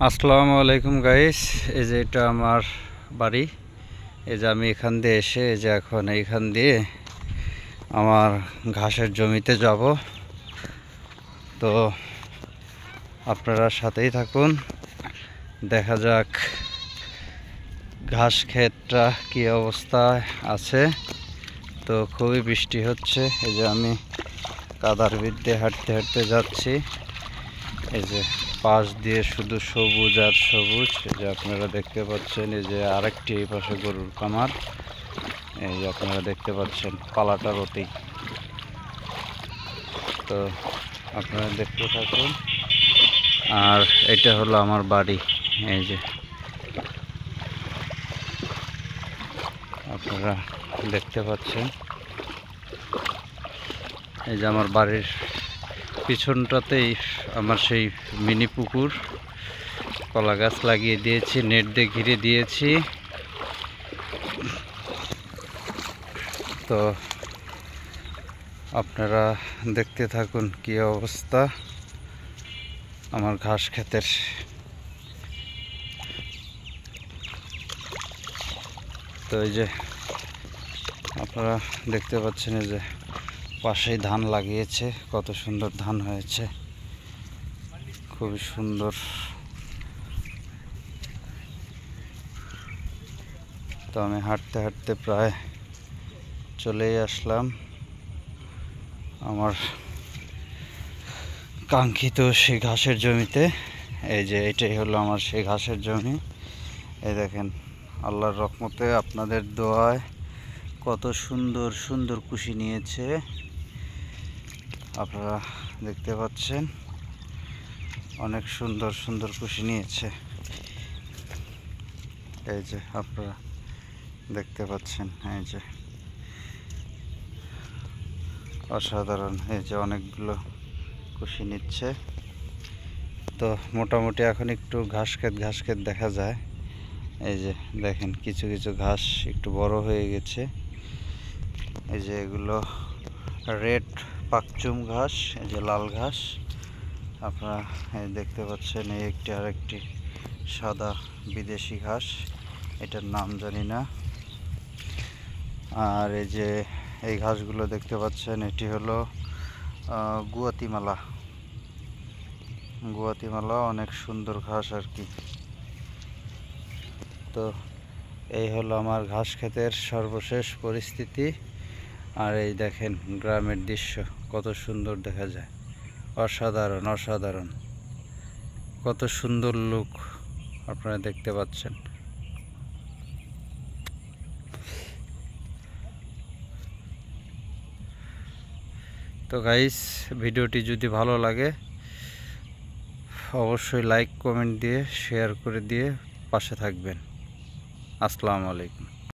আসসালামু আলাইকুম গাইস। এই যে এটা আমার বাড়ি। এই যে আমি এখান দিয়ে এসে এই যে এখন এইখান দিয়ে আমার ঘাসের জমিতে যাব। তো আপনারা সাথেই থাকুন, দেখা যাক ঘাস ক্ষেতটা কী অবস্থায় আছে। তো খুবই বৃষ্টি হচ্ছে। এই যে আমি কাদার ভিতরে হাঁটতে হাঁটতে যাচ্ছি। এই যে পাশ দিয়ে শুধু সবুজ আর সবুজ। এই যে আপনারা দেখতে পাচ্ছেন, এই যে আরেকটি এই পাশে গরুর খামার। এই যে আপনারা দেখতে পাচ্ছেন পালাটা রতি। তো আপনারা দেখতে থাকুন। আর এটা হলো আমার বাড়ি। এই যে আপনারা দেখতে পাচ্ছেন, এই যে আমার বাড়ির পিছনটাতেই আমার সেই মিনি পুকুর। কলা গাছ লাগিয়ে দিয়েছি, নেট দিয়ে ঘিরে দিয়েছি। তো আপনারা দেখতে থাকুন কি অবস্থা আমার ঘাস ক্ষেতের। তো এই যে আপনারা দেখতে পাচ্ছেন, এই যে পাশেই ধান লাগিয়েছে, কত সুন্দর ধান হয়েছে, খুবই সুন্দর। তো আমি হাঁটতে হাঁটতে প্রায় চলেই আসলাম আমার কাঙ্ক্ষিত সেই ঘাসের জমিতে। এই যে এটাই হলো আমার সেই ঘাসের জমি। এই দেখেন, আল্লাহর রহমতে আপনাদের দোয়ায় কত সুন্দর সুন্দর কুশি নিয়েছে, আপনারা দেখতে পাচ্ছেন। অনেক সুন্দর সুন্দর কুশি নিয়েছে। এই যে আপনারা দেখতে পাচ্ছেন, এই যে অসাধারণ। এই যে অনেকগুলো কুশি নিচ্ছে। তো মোটামুটি এখন একটু ঘাস ক্ষেত দেখা যায়। এই যে দেখেন, কিছু কিছু ঘাস একটু বড় হয়ে গেছে। এই যে এগুলো রেড পাকচুম ঘাস, এই যে লাল ঘাস আপনারা দেখতে পাচ্ছেন। এই একটি আরেকটি সাদা বিদেশি ঘাস, এটার নাম জানি না। আর এই যে এই ঘাসগুলো দেখতে পাচ্ছেন, এটি হলো গুয়াতিমালা। অনেক সুন্দর ঘাস আর কি। তো এই হলো আমার ঘাস ক্ষেতের সর্বশেষ পরিস্থিতি। আর এই দেখেন গ্রামের দৃশ্য কত সুন্দর দেখা যায়। অসাধারণ অসাধারণ, কত সুন্দর লুক আপনারা দেখতে পাচ্ছেন। তো গাইস, ভিডিওটি যদি ভালো লাগে অবশ্যই লাইক কমেন্ট দিয়ে শেয়ার করে দিয়ে পাশে থাকবেন। আসসালামু আলাইকুম।